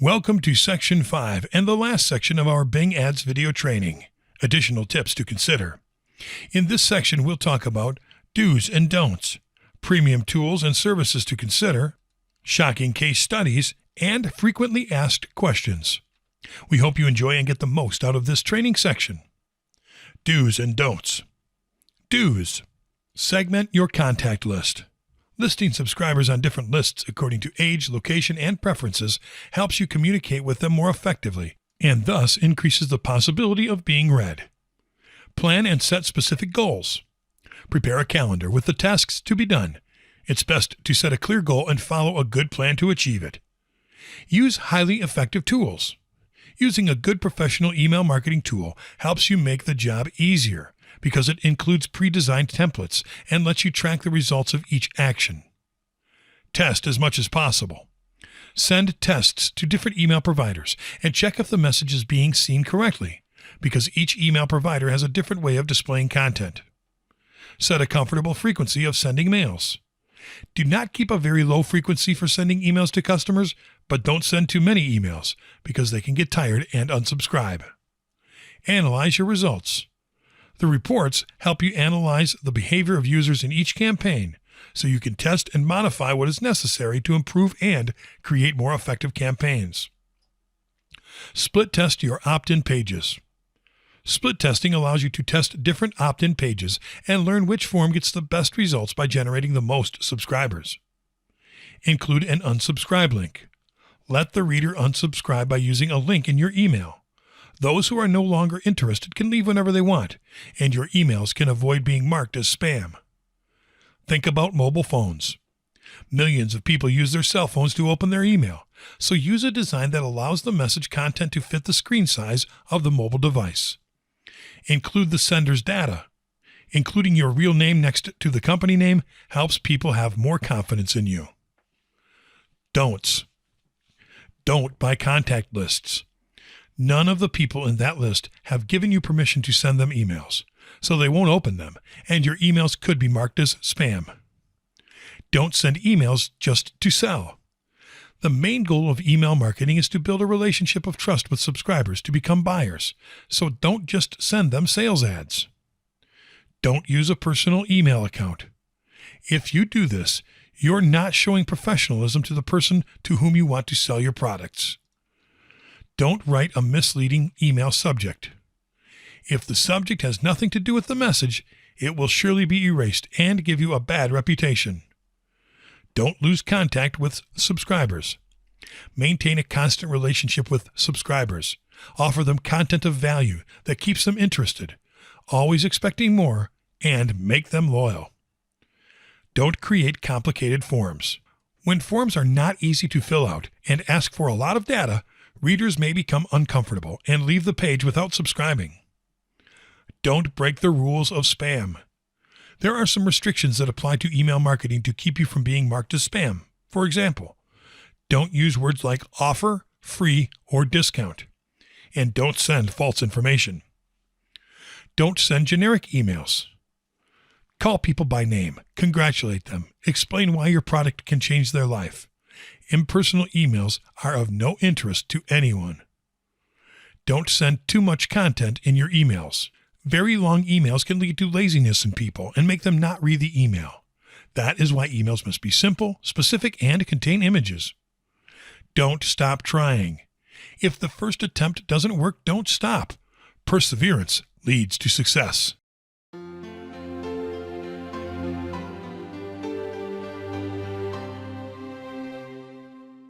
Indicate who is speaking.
Speaker 1: Welcome to Section 5 and the last section of our Bing Ads video training. Additional tips to consider. In this section, we'll talk about do's and don'ts, premium tools and services to consider, shocking case studies, and frequently asked questions. We hope you enjoy and get the most out of this training section. Do's and don'ts. Do's. Segment your contact list. Listing subscribers on different lists according to age, location, and preferences helps you communicate with them more effectively and thus increases the possibility of being read. Plan and set specific goals. Prepare a calendar with the tasks to be done. It's best to set a clear goal and follow a good plan to achieve it. Use highly effective tools. Using a good professional email marketing tool helps you make the job easier because it includes pre-designed templates and lets you track the results of each action. Test as much as possible. Send tests to different email providers and check if the message is being seen correctly, because each email provider has a different way of displaying content. Set a comfortable frequency of sending mails. Do not keep a very low frequency for sending emails to customers, but don't send too many emails because they can get tired and unsubscribe. Analyze your results. The reports help you analyze the behavior of users in each campaign so you can test and modify what is necessary to improve and create more effective campaigns. Split test your opt-in pages. Split testing allows you to test different opt-in pages and learn which form gets the best results by generating the most subscribers. Include an unsubscribe link. Let the reader unsubscribe by using a link in your email. Those who are no longer interested can leave whenever they want, and your emails can avoid being marked as spam. Think about mobile phones. Millions of people use their cell phones to open their email, so use a design that allows the message content to fit the screen size of the mobile device. Include the sender's data. Including your real name next to the company name helps people have more confidence in you. Don'ts. Don't buy contact lists. None of the people in that list have given you permission to send them emails, so they won't open them, and your emails could be marked as spam. Don't send emails just to sell. The main goal of email marketing is to build a relationship of trust with subscribers to become buyers, so don't just send them sales ads. Don't use a personal email account. If you do this, you're not showing professionalism to the person to whom you want to sell your products. Don't write a misleading email subject. If the subject has nothing to do with the message, it will surely be erased and give you a bad reputation. Don't lose contact with subscribers. Maintain a constant relationship with subscribers. Offer them content of value that keeps them interested, always expecting more, and make them loyal. Don't create complicated forms. When forms are not easy to fill out and ask for a lot of data, readers may become uncomfortable and leave the page without subscribing. Don't break the rules of spam. There are some restrictions that apply to email marketing to keep you from being marked as spam. For example, don't use words like offer, free, or discount. And don't send false information. Don't send generic emails. Call people by name, congratulate them, explain why your product can change their life. Impersonal emails are of no interest to anyone. Don't send too much content in your emails. Very long emails can lead to laziness in people and make them not read the email. That is why emails must be simple, specific, and contain images. Don't stop trying. If the first attempt doesn't work, don't stop. Perseverance leads to success.